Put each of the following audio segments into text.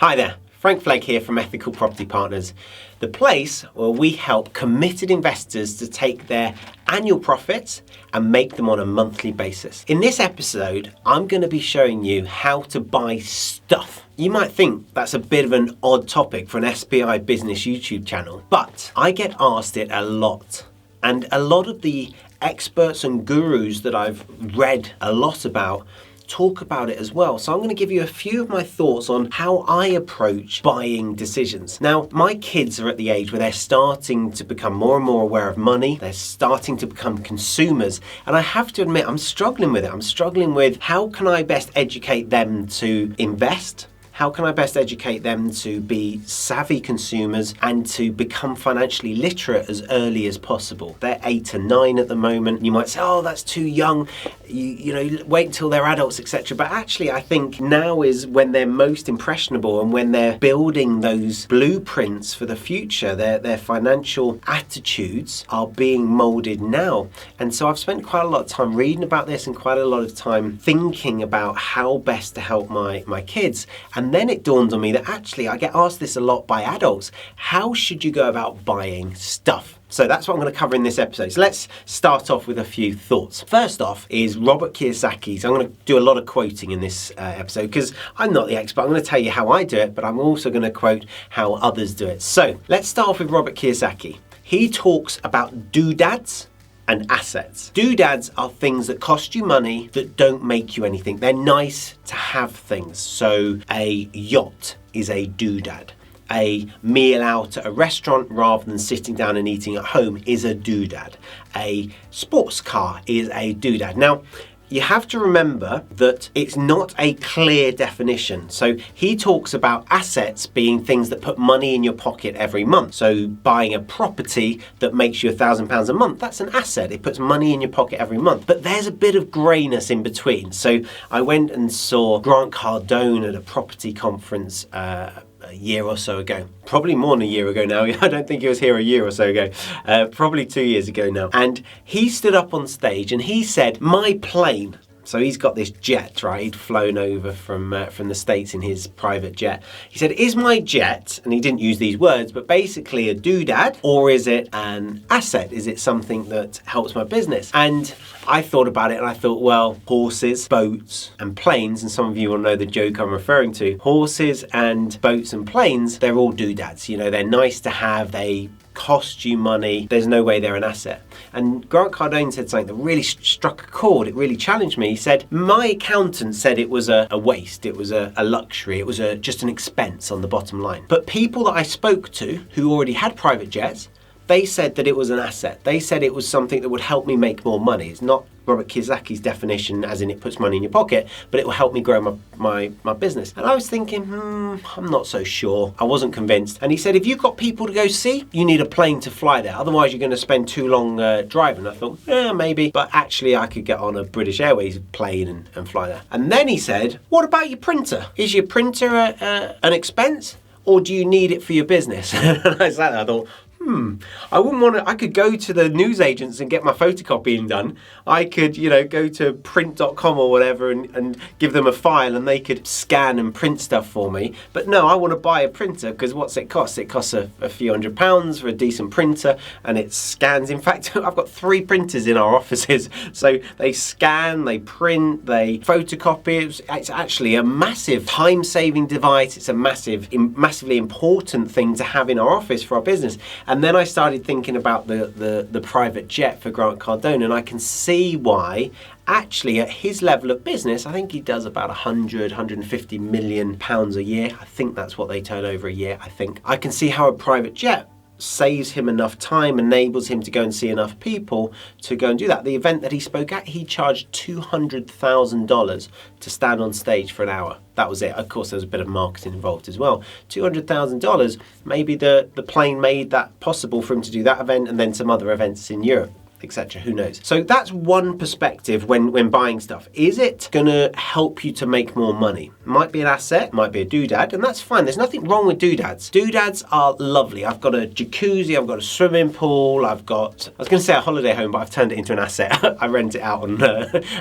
Hi there, Frank Flegg here from Ethical Property Partners, the place where we help committed investors to take their annual profits and make them on a monthly basis. In this episode, I'm going to be showing you how to buy stuff. You might think that's a bit of an odd topic for an SPI business YouTube channel, but I get asked it a lot. And a lot of the experts and gurus that I've read a lot about talk about it as well. So I'm going to give you a few of my thoughts on how I approach buying decisions. Now, my kids are at the age where they're starting to become more and more aware of money. They're starting to become consumers. And I have to admit, I'm struggling with it. I'm struggling with how can I best educate them to invest? How can I best educate them to be savvy consumers and to become financially literate as early as possible? They're 8 and 9 at the moment. You might say, oh, that's too young. You know, wait until they're adults, etc. But actually, I think now is when they're most impressionable and when they're building those blueprints for the future. Their financial attitudes are being molded now. And so I've spent quite a lot of time reading about this and quite a lot of time thinking about how best to help my kids. And then it dawned on me that actually I get asked this a lot by adults. How should you go about buying stuff? So that's what I'm going to cover in this episode. So let's start off with a few thoughts. First off is Robert Kiyosaki's. I'm going to do a lot of quoting in this episode because I'm not the expert. I'm going to tell you how I do it, but I'm also going to quote how others do it. So let's start off with Robert Kiyosaki. He talks about doodads and assets. Doodads are things that cost you money that don't make you anything. They're nice to have things. So a yacht is a doodad. A meal out at a restaurant rather than sitting down and eating at home is a doodad. A sports car is a doodad. Now, you have to remember that it's not a clear definition. So he talks about assets being things that put money in your pocket every month. So buying a property that makes you £1,000 a month, that's an asset. It puts money in your pocket every month. But there's a bit of greyness in between. So I went and saw Grant Cardone at a property conference a year or so ago, probably more than a year ago now. I don't think he was here a year or so ago, probably 2 years ago now. And he stood up on stage and he said, my plane. So he's got this jet, right? He'd flown over from the States in his private jet. He said, is my jet, and he didn't use these words, but basically a doodad, or is it an asset? Is it something that helps my business? And I thought about it and I thought, well, horses, boats and planes, and some of you will know the joke I'm referring to, horses and boats and planes, they're all doodads. You know, they're nice to have, they cost you money, there's no way they're an asset. And Grant Cardone said something that really struck a chord, it really challenged me. He said, my accountant said it was a waste, it was a luxury, it was just an expense on the bottom line. But people that I spoke to who already had private jets, they said that it was an asset. They said it was something that would help me make more money. It's not Robert Kiyosaki's definition as in it puts money in your pocket, but it will help me grow my business. And I was thinking, I'm not so sure. I wasn't convinced. And he said, if you've got people to go see, you need a plane to fly there. Otherwise, you're going to spend too long driving. I thought, maybe. But actually, I could get on a British Airways plane and fly there. And then he said, what about your printer? Is your printer an expense? Or do you need it for your business? And I sat there, I thought, I wouldn't want to, I could go to the newsagents and get my photocopying done. I could, go to print.com or whatever and give them a file and they could scan and print stuff for me. But no, I want to buy a printer because what's it cost? It costs a few £100s for a decent printer and it scans. In fact, I've got 3 printers in our offices. So they scan, they print, they photocopy. It's actually a massive time-saving device. It's a massively important thing to have in our office for our business. And then I started thinking about the private jet for Grant Cardone, and I can see why actually at his level of business, I think he does about 150 million pounds a year. I think that's what they turn over a year, I think. I can see how a private jet saves him enough time, enables him to go and see enough people to go and do that. The event that he spoke at, he charged $200,000 to stand on stage for an hour. That was it. Of course, there was a bit of marketing involved as well. $200,000, maybe the plane made that possible for him to do that event and then some other events in Europe. etc. Who knows? So that's one perspective when buying stuff. Is it going to help you to make more money? Might be an asset, might be a doodad, and that's fine. There's nothing wrong with doodads. Doodads are lovely. I've got a jacuzzi, I've got a swimming pool, I was going to say a holiday home, but I've turned it into an asset. I rent it out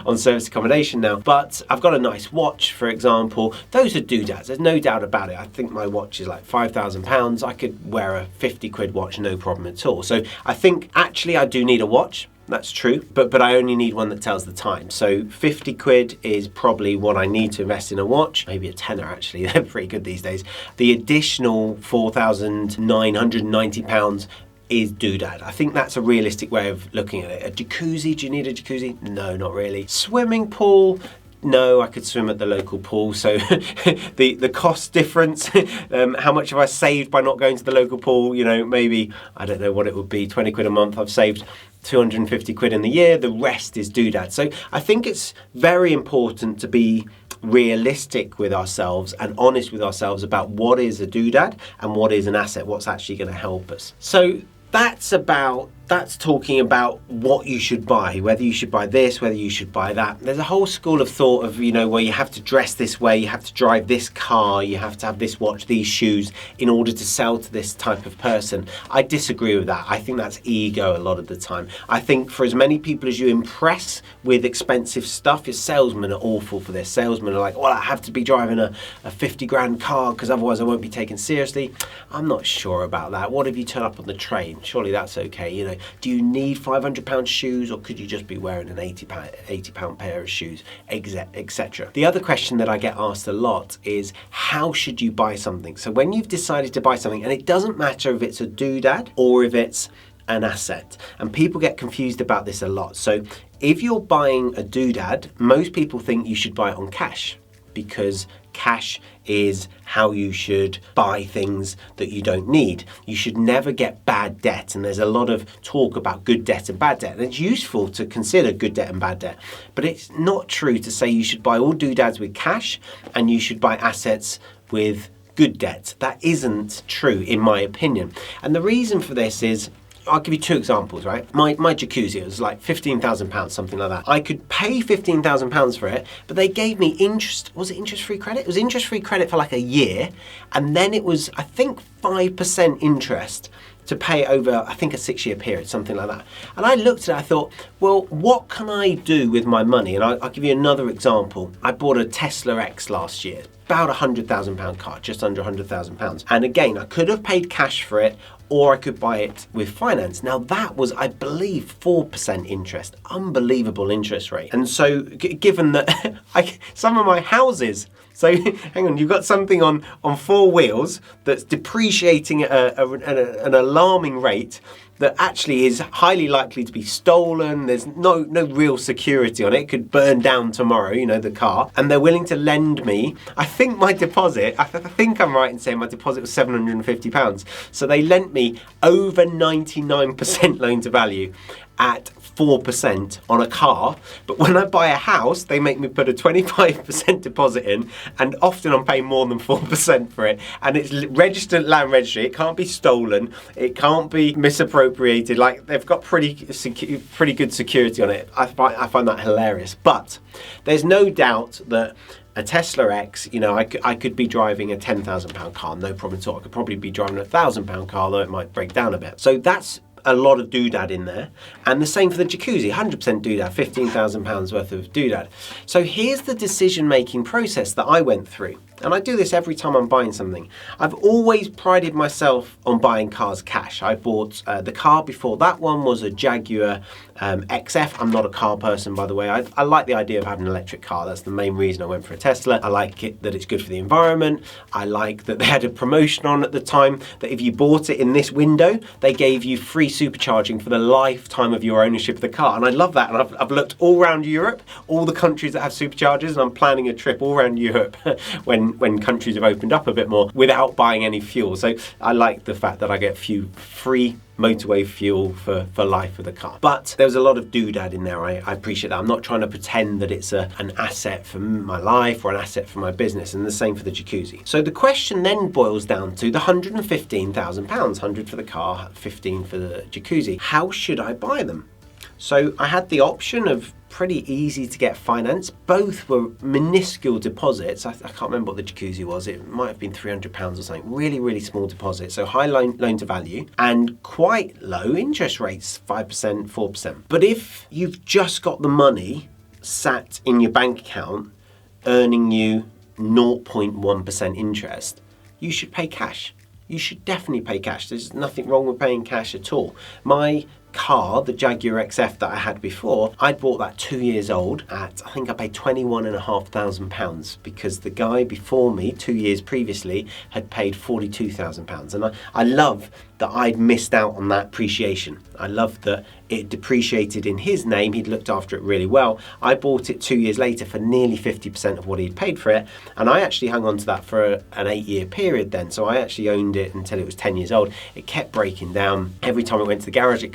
on service accommodation now. But I've got a nice watch, for example. Those are doodads. There's no doubt about it. I think my watch is like £5,000. I could wear a 50 quid watch, no problem at all. So I think actually I do need a watch. That's true, but I only need one that tells the time. So 50 quid is probably what I need to invest in a watch. Maybe a tenner, actually. They're pretty good these days. The additional £4,990 is doodad. I think that's a realistic way of looking at it. A jacuzzi, do you need a jacuzzi? No, not really. Swimming pool, no, I could swim at the local pool. So the cost difference, how much have I saved by not going to the local pool? You know, maybe, I don't know what it would be, 20 quid a month. I've saved 250 quid in the year. The rest is doodad. So I think it's very important to be realistic with ourselves and honest with ourselves about what is a doodad and what is an asset, what's actually going to help us. So that's talking about what you should buy, whether you should buy this, whether you should buy that. There's a whole school of thought of, where you have to dress this way, you have to drive this car, you have to have this watch, these shoes in order to sell to this type of person. I disagree with that. I think that's ego a lot of the time. I think for as many people as you impress with expensive stuff, your salesmen are awful for this. Salesmen are like, well, I have to be driving a 50 grand car because otherwise I won't be taken seriously. I'm not sure about that. What if you turn up on the train? Surely that's okay, Do you need £500 shoes, or could you just be wearing an £80 pair of shoes, etc.? The other question that I get asked a lot is, how should you buy something? So when you've decided to buy something, and it doesn't matter if it's a doodad or if it's an asset, and people get confused about this a lot. So if you're buying a doodad, most people think you should buy it on cash, because cash is how you should buy things that you don't need. You should never get bad debt, and there's a lot of talk about good debt and bad debt, and it's useful to consider good debt and bad debt, but it's not true to say you should buy all doodads with cash and you should buy assets with good debt. That isn't true in my opinion, and the reason for this is, I'll give you two examples, right? My jacuzzi, it was like £15,000, something like that. I could pay £15,000 for it, but they gave me interest-free credit? It was interest-free credit for like a year, and then it was, I think, 5% interest to pay over, I think, a 6-year period, something like that. And I looked at it, I thought, well, what can I do with my money? And I'll give you another example. I bought a Tesla X last year, about £100,000 car, just under £100,000. And again, I could have paid cash for it, or I could buy it with finance. Now that was, I believe, 4% interest, unbelievable interest rate. And so given that some of my houses, so hang on, you've got something on 4 wheels that's depreciating at an alarming rate that actually is highly likely to be stolen. There's no real security on it. It could burn down tomorrow, the car. And they're willing to lend me, I think my deposit, I think I'm right in saying my deposit was £750. So they lent me over 99% loan to value at 4% on a car, but when I buy a house, they make me put a 25% deposit in, and often I'm paying more than 4% for it, and it's registered land registry. It can't be stolen, it can't be misappropriated. Like, they've got pretty good security on it. I find that hilarious. But there's no doubt that a Tesla X, I could be driving a £10,000 car, no problem at all. I could probably be driving a £1,000 car, though it might break down a bit. So that's a lot of doodad in there. And the same for the jacuzzi, 100% doodad, £15,000 worth of doodad. So here's the decision-making process that I went through. And I do this every time I'm buying something. I've always prided myself on buying cars cash. I bought the car before that one was a Jaguar XF. I'm not a car person, by the way. I like the idea of having an electric car. That's the main reason I went for a Tesla. I like it that it's good for the environment. I like that they had a promotion on at the time that if you bought it in this window, they gave you free supercharging for the lifetime of your ownership of the car. And I love that. And I've looked all around Europe, all the countries that have superchargers, and I'm planning a trip all around Europe when countries have opened up a bit more without buying any fuel. So I like the fact that I get free motorway fuel for life of the car. But there's a lot of doodad in there. I appreciate that. I'm not trying to pretend that it's an asset for my life or an asset for my business, and the same for the jacuzzi. So the question then boils down to the £115,000, 100 for the car, 15 for the jacuzzi. How should I buy them? So I had the option of pretty easy to get finance. Both were minuscule deposits. I can't remember what the jacuzzi was. It might have been £300 or something. Really, really small deposit. So high loan to value and quite low interest rates, 5%, 4%. But if you've just got the money sat in your bank account earning you 0.1% interest, you should pay cash. You should definitely pay cash. There's nothing wrong with paying cash at all. My car, the Jaguar XF that I had before, I'd bought that 2 years old at, I think I paid £21,500 because the guy before me, 2 years previously, had paid £42,000. And I love that I'd missed out on that appreciation. I love that it depreciated in his name. He'd looked after it really well. I bought it 2 years later for nearly 50% of what he'd paid for it. And I actually hung on to that for an 8-year period then. So I actually owned it until it was 10 years old. It kept breaking down. Every time I went to the garage, it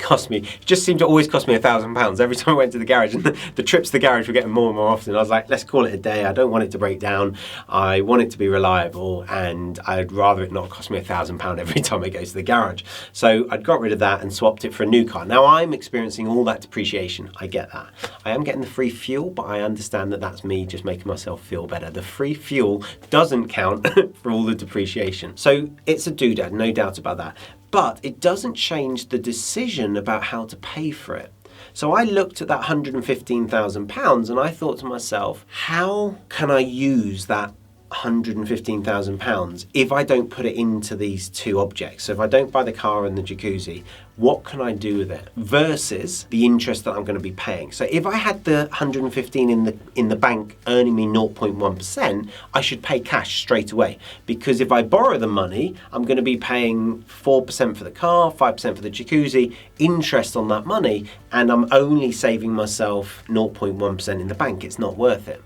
just seemed to always cost me £1,000. Every time I went to the garage, and the trips to the garage were getting more and more often. I was like, let's call it a day. I don't want it to break down. I want it to be reliable, and I'd rather it not cost me £1,000 every time I go to the garage. So I'd got rid of that and swapped it for a new car. Now I'm experiencing all that depreciation. I get that. I am getting the free fuel, but I understand that that's me just making myself feel better. The free fuel doesn't count for all the depreciation. So it's a doodad, no doubt about that. But it doesn't change the decision about how to pay for it. So I looked at that £115,000 and I thought to myself, how can I use that £115,000 if I don't put it into these two objects? So if I don't buy the car and the jacuzzi, what can I do with it versus the interest that I'm going to be paying? So if I had the 115 in the bank earning me 0.1%, I should pay cash straight away, because if I borrow the money, I'm going to be paying 4% for the car, 5% for the jacuzzi, interest on that money, and I'm only saving myself 0.1% in the bank. It's not worth it.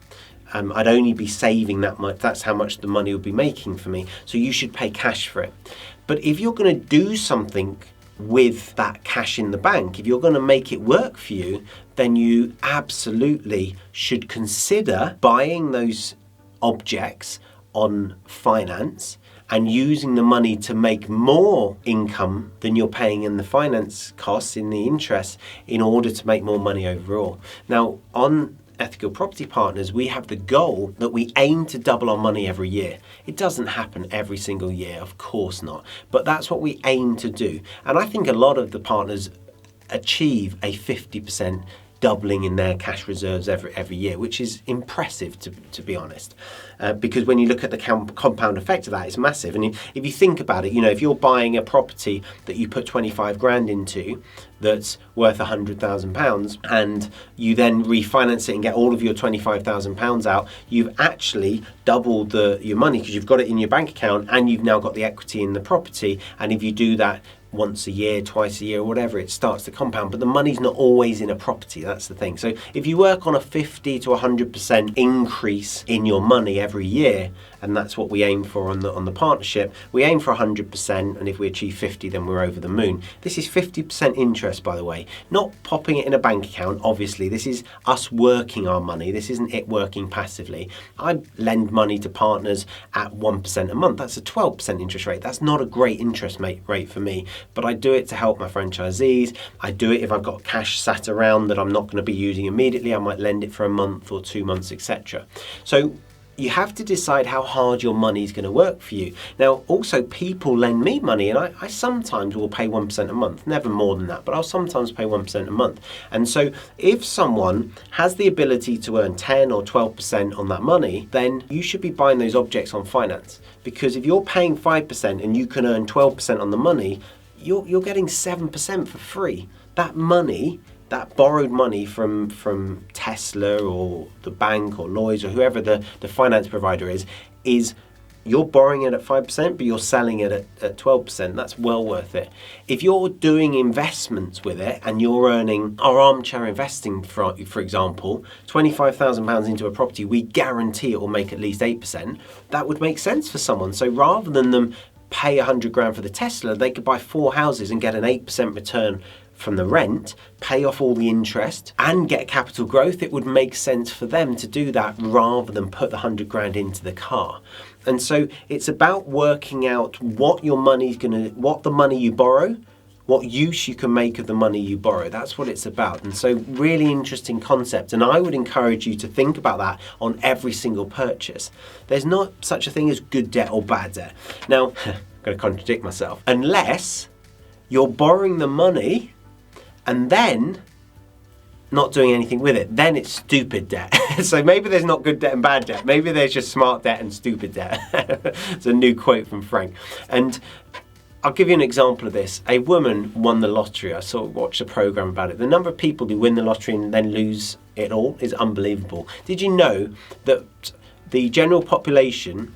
I'd only be saving that much. That's how much the money would be making for me. So you should pay cash for it. But if you're going to do something with that cash in the bank, if you're going to make it work for you, then you absolutely should consider buying those objects on finance and using the money to make more income than you're paying in the finance costs, in the interest, in order to make more money overall. Now, on Ethical Property Partners, we have the goal that we aim to double our money every year. It doesn't happen every single year, of course not, but that's what we aim to do. And I think a lot of the partners achieve a 50% doubling in their cash reserves every year, which is impressive to be honest, because when you look at the compound effect of that, it's massive. And if you think about it, if you're buying a property that you put 25 grand into that's worth £100,000 and you then refinance it and get all of your £25,000 out, you've actually doubled your money, because you've got it in your bank account and you've now got the equity in the property. And if you do that once a year, twice a year, whatever, it starts to compound. But the money's not always in a property, that's the thing. So if you work on a 50 to 100% increase in your money every year, and that's what we aim for on the partnership, we aim for 100%, and if we achieve 50, then we're over the moon. This is 50% interest, by the way, not popping it in a bank account. Obviously, this is us working our money. This isn't it working passively. I lend money to partners at 1% a month. That's a 12% interest rate. That's not a great interest rate for me, but I do it to help my franchisees. I do it if I've got cash sat around that I'm not going to be using immediately. I might lend it for a month or 2 months, etc. So you have to decide how hard your money is going to work for you. Now, also, people lend me money, and I sometimes will pay 1% a month, never more than that, but I'll sometimes pay 1% a month. And so if someone has the ability to earn 10 or 12% on that money, then you should be buying those objects on finance, because if you're paying 5% and you can earn 12% on the money, you're getting 7% for free. That money, that borrowed money from Tesla or the bank or Lloyds or whoever the finance provider is you're borrowing it at 5%, but you're selling it at 12%. That's well worth it. If you're doing investments with it and you're earning, our armchair investing, for example, £25,000 into a property, we guarantee it will make at least 8%. That would make sense for someone. So rather than them pay 100 grand for the Tesla, they could buy 4 houses and get an 8% return from the rent, pay off all the interest and get capital growth. It would make sense for them to do that rather than put the 100 grand into the car. And so it's about working out what the money you borrow, what use you can make of the money you borrow. That's what it's about. And so really interesting concept. And I would encourage you to think about that on every single purchase. There's not such a thing as good debt or bad debt. Now, I'm going to contradict myself. Unless you're borrowing the money and then not doing anything with it, then it's stupid debt. So maybe there's not good debt and bad debt. Maybe there's just smart debt and stupid debt. It's a new quote from Frank. And I'll give you an example of this. A woman won the lottery. I watched a program about it. The number of people who win the lottery and then lose it all is unbelievable. Did you know that the general population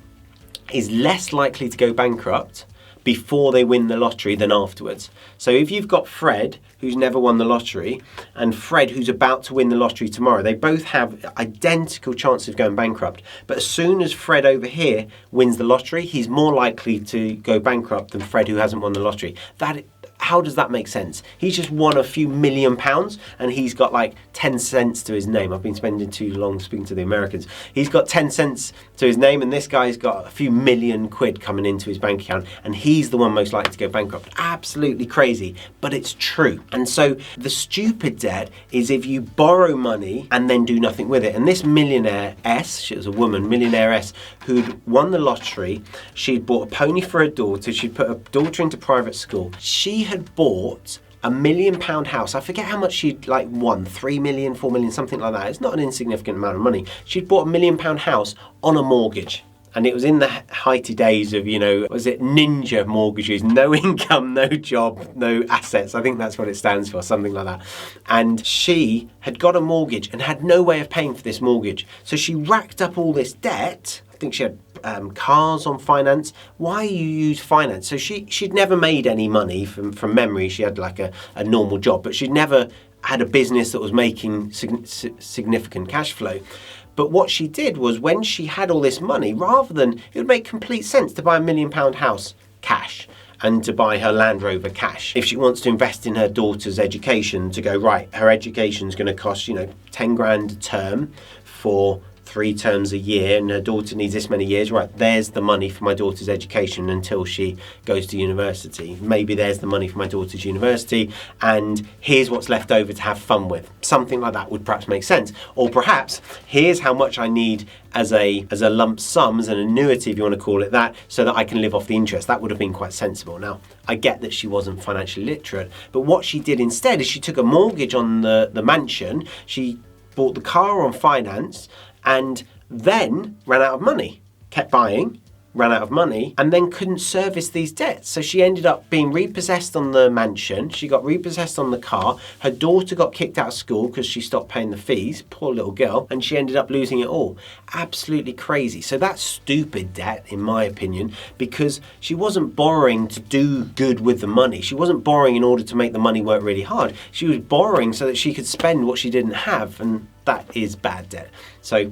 is less likely to go bankrupt before they win the lottery than afterwards? So if you've got Fred, who's never won the lottery, and Fred, who's about to win the lottery tomorrow, they both have identical chances of going bankrupt. But as soon as Fred over here wins the lottery, he's more likely to go bankrupt than Fred, who hasn't won the lottery. How does that make sense? He's just won a few £1 million and he's got like 10 cents to his name. I've been spending too long speaking to the Americans. He's got 10 cents to his name and this guy's got a few million quid coming into his bank account and he's the one most likely to go bankrupt. Absolutely crazy, but it's true. And so the stupid debt is if you borrow money and then do nothing with it. And this millionaire-ess, she was a woman, millionaire-ess, who'd won the lottery. She'd bought a pony for her daughter. She'd put her daughter into private school. She had bought a £1 million house. I forget how much she'd won, 3 million, 4 million, something like that. It's not an insignificant amount of money. She'd bought a £1 million house on a mortgage. And it was in the heighty days of, was it ninja mortgages? No income, no job, no assets. I think that's what it stands for, something like that. And she had got a mortgage and had no way of paying for this mortgage. So she racked up all this debt. I think she had cars on finance. Why you use finance? So she'd never made any money from memory. She had like a normal job, but she'd never had a business that was making significant cash flow. But what she did was when she had all this money, rather than, it would make complete sense to buy a £1 million house cash and to buy her Land Rover cash. If she wants to invest in her daughter's education, to go, right, her education's going to cost, 10 grand a term for 3 terms a year and her daughter needs this many years, right, there's the money for my daughter's education until she goes to university. Maybe there's the money for my daughter's university and here's what's left over to have fun with. Something like that would perhaps make sense. Or perhaps, here's how much I need as a lump sum, as an annuity, if you want to call it that, so that I can live off the interest. That would have been quite sensible. Now, I get that she wasn't financially literate, but what she did instead is she took a mortgage on the mansion, she bought the car on finance, and then ran out of money, kept buying, ran out of money, and then couldn't service these debts. So she ended up being repossessed on the mansion, she got repossessed on the car, her daughter got kicked out of school because she stopped paying the fees, poor little girl, and she ended up losing it all. Absolutely crazy. So that's stupid debt, in my opinion, because she wasn't borrowing to do good with the money. She wasn't borrowing in order to make the money work really hard. She was borrowing so that she could spend what she didn't have, and that is bad debt. So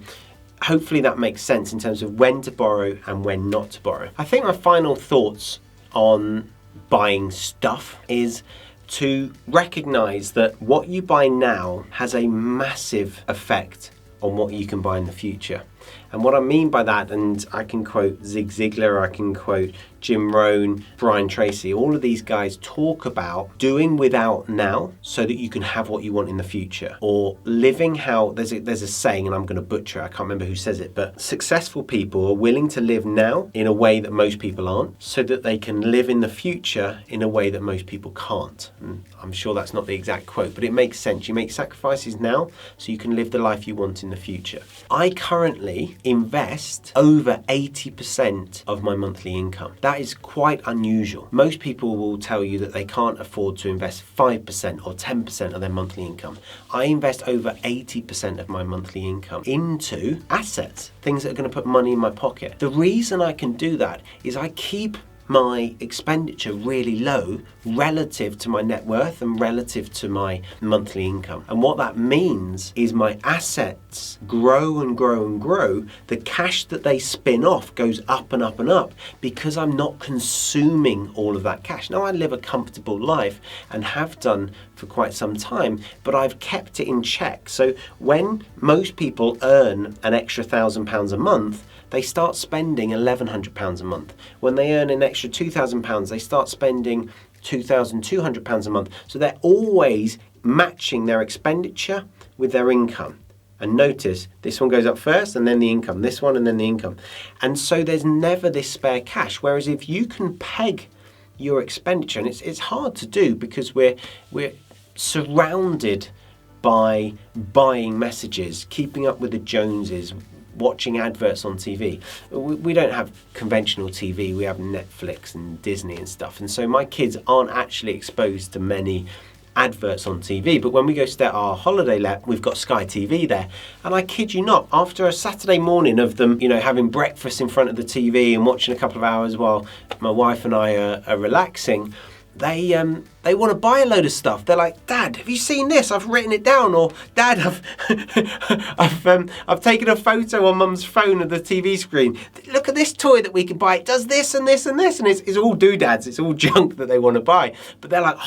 hopefully that makes sense in terms of when to borrow and when not to borrow. I think my final thoughts on buying stuff is to recognize that what you buy now has a massive effect on what you can buy in the future. And what I mean by that, and I can quote Zig Ziglar, I can quote Jim Rohn, Brian Tracy, all of these guys talk about doing without now so that you can have what you want in the future. Or living how, there's a saying, and I'm going to butcher it, I can't remember who says it, but successful people are willing to live now in a way that most people aren't, so that they can live in the future in a way that most people can't. And I'm sure that's not the exact quote, but it makes sense. You make sacrifices now so you can live the life you want in the future. I currently invest over 80% of my monthly income. That is quite unusual. Most people will tell you that they can't afford to invest 5% or 10% of their monthly income. I invest over 80% of my monthly income into assets, things that are going to put money in my pocket. The reason I can do that is I keep my expenditure really low relative to my net worth and relative to my monthly income. And what that means is my assets grow and grow and grow. The cash that they spin off goes up and up and up because I'm not consuming all of that cash. Now, I live a comfortable life and have done for quite some time, but I've kept it in check. So when most people earn an extra £1,000 a month, they start spending £1,100 a month. When they earn an extra £2,000, they start spending £2,200 a month. So they're always matching their expenditure with their income. And notice, this one goes up first and then the income, this one and then the income. And so there's never this spare cash. Whereas if you can peg your expenditure, and it's hard to do because we're surrounded by buying messages, keeping up with the Joneses, watching adverts on TV. We don't have conventional TV, we have Netflix and Disney and stuff. And so my kids aren't actually exposed to many adverts on TV, but when we go stay at our holiday let, we've got Sky TV there. And I kid you not, after a Saturday morning of them, having breakfast in front of the TV and watching a couple of hours while my wife and I are relaxing, they want to buy a load of stuff. They're like, Dad, have you seen this? I've written it down. Or Dad, I've taken a photo on Mum's phone of the TV screen. Look at this toy that we could buy. It does this and this and this, and it's all doodads. It's all junk that they want to buy. But they're like,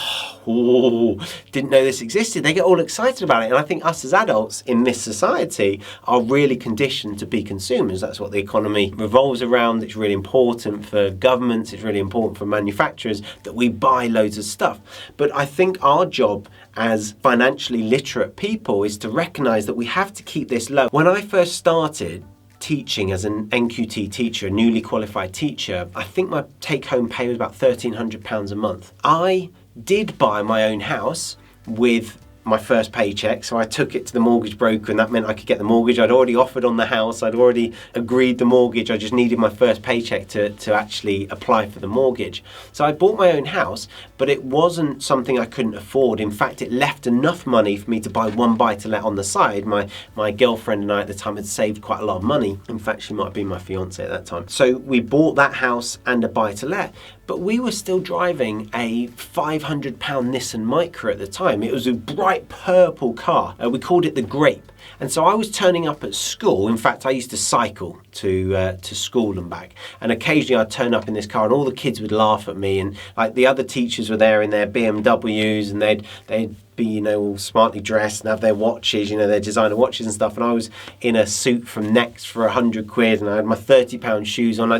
oh, didn't know this existed. They get all excited about it. And I think us as adults in this society are really conditioned to be consumers. That's what the economy revolves around. It's really important for governments. It's really important for manufacturers that we buy loads of stuff. But I think our job as financially literate people is to recognise that we have to keep this low. When I first started teaching as an NQT teacher, a newly qualified teacher, I think my take-home pay was about £1,300 a month. I did buy my own house with my first paycheck, so I took it to the mortgage broker, and that meant I could get the mortgage. I'd already offered on the house, I'd already agreed the mortgage, I just needed my first paycheck to actually apply for the mortgage. So I bought my own house, but it wasn't something I couldn't afford. In fact, it left enough money for me to buy one buy-to-let on the side. My girlfriend and I at the time had saved quite a lot of money. In fact, she might have been my fiance at that time. So we bought that house and a buy-to-let, but we were still driving a £500 Nissan Micra at the time. It was a bright purple car. We called it the Grape. And so I was turning up at school. In fact, I used to cycle to school and back. And occasionally I'd turn up in this car and all the kids would laugh at me. And like the other teachers were there in their BMWs, and they'd be, all smartly dressed and have their watches, their designer watches and stuff. And I was in a suit from Next for £100 and I had my £30 shoes on.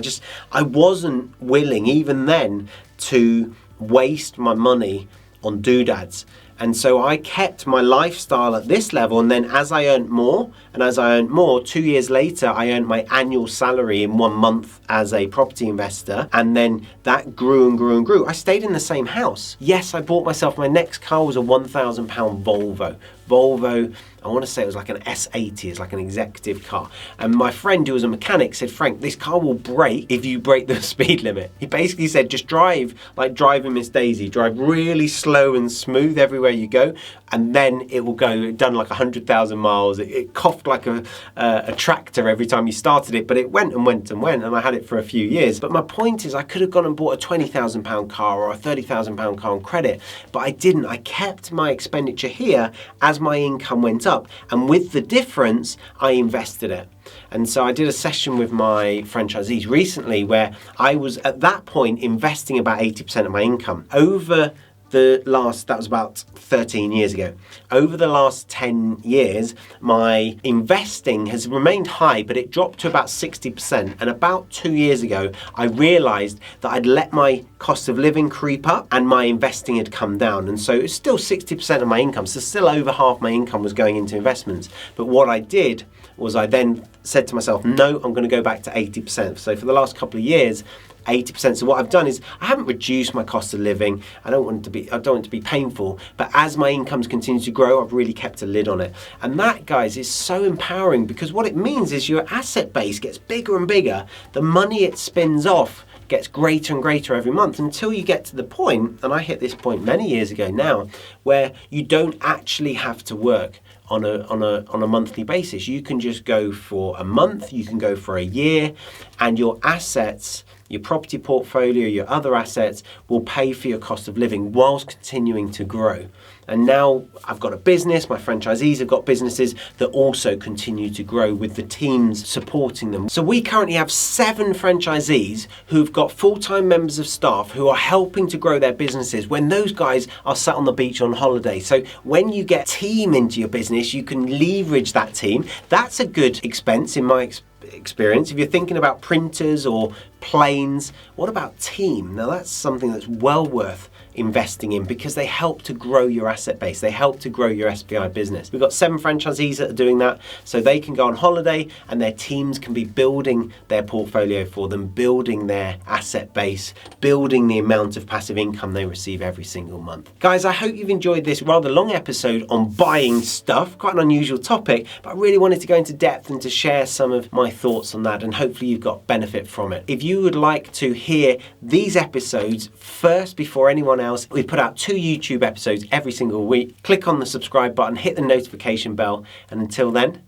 I wasn't willing even then to waste my money on doodads. And so I kept my lifestyle at this level, and then as I earned more, 2 years later, I earned my annual salary in 1 month as a property investor, and then that grew and grew and grew. I stayed in the same house. Yes, I bought myself, my next car was a £1,000 Volvo, I want to say it was like an S80, it's like an executive car. And my friend who was a mechanic said, Frank, this car will break if you break the speed limit. He basically said, just drive like driving Miss Daisy, drive really slow and smooth everywhere you go, and then it will go, done like 100,000 miles. It coughed like a tractor every time you started it, but it went and went and went, and I had it for a few years. But my point is, I could have gone and bought a £20,000 car or a £30,000 car on credit, but I didn't. I kept my expenditure here as my income went up, and with the difference, I invested it. And so I did a session with my franchisees recently where I was at that point investing about 80% of my income. Over the last, that was about 13 years ago. Over the last 10 years, my investing has remained high, but it dropped to about 60%. And about 2 years ago, I realized that I'd let my cost of living creep up and my investing had come down. And so it's still 60% of my income. So still over half my income was going into investments. But what I did was I then said to myself, no, I'm going to go back to 80%. So for the last couple of years, 80%. So what I've done is I haven't reduced my cost of living. I don't want it to be painful, but as my incomes continue to grow, I've really kept a lid on it. And that, guys, is so empowering, because what it means is your asset base gets bigger and bigger. The money it spins off gets greater and greater every month, until you get to the point, and I hit this point many years ago now, where you don't actually have to work on a monthly basis. You can just go for a month, you can go for a year, and your assets, your property portfolio, your other assets will pay for your cost of living whilst continuing to grow. And now I've got a business, my franchisees have got businesses that also continue to grow with the teams supporting them. So we currently have 7 franchisees who've got full-time members of staff who are helping to grow their businesses when those guys are sat on the beach on holiday. So when you get a team into your business, you can leverage that team. That's a good expense in my experience, if you're thinking about printers or planes, what about team? Now that's something that's well worth investing in because they help to grow your asset base. They help to grow your SBI business. We've got 7 franchisees that are doing that, so they can go on holiday and their teams can be building their portfolio for them, building their asset base, building the amount of passive income they receive every single month. Guys, I hope you've enjoyed this rather long episode on buying stuff, quite an unusual topic, but I really wanted to go into depth and to share some of my thoughts on that, and hopefully you've got benefit from it. If you would like to hear these episodes first before anyone else, we put out 2 YouTube episodes every single week. Click on the subscribe button, hit the notification bell, and until then,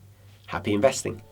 happy investing.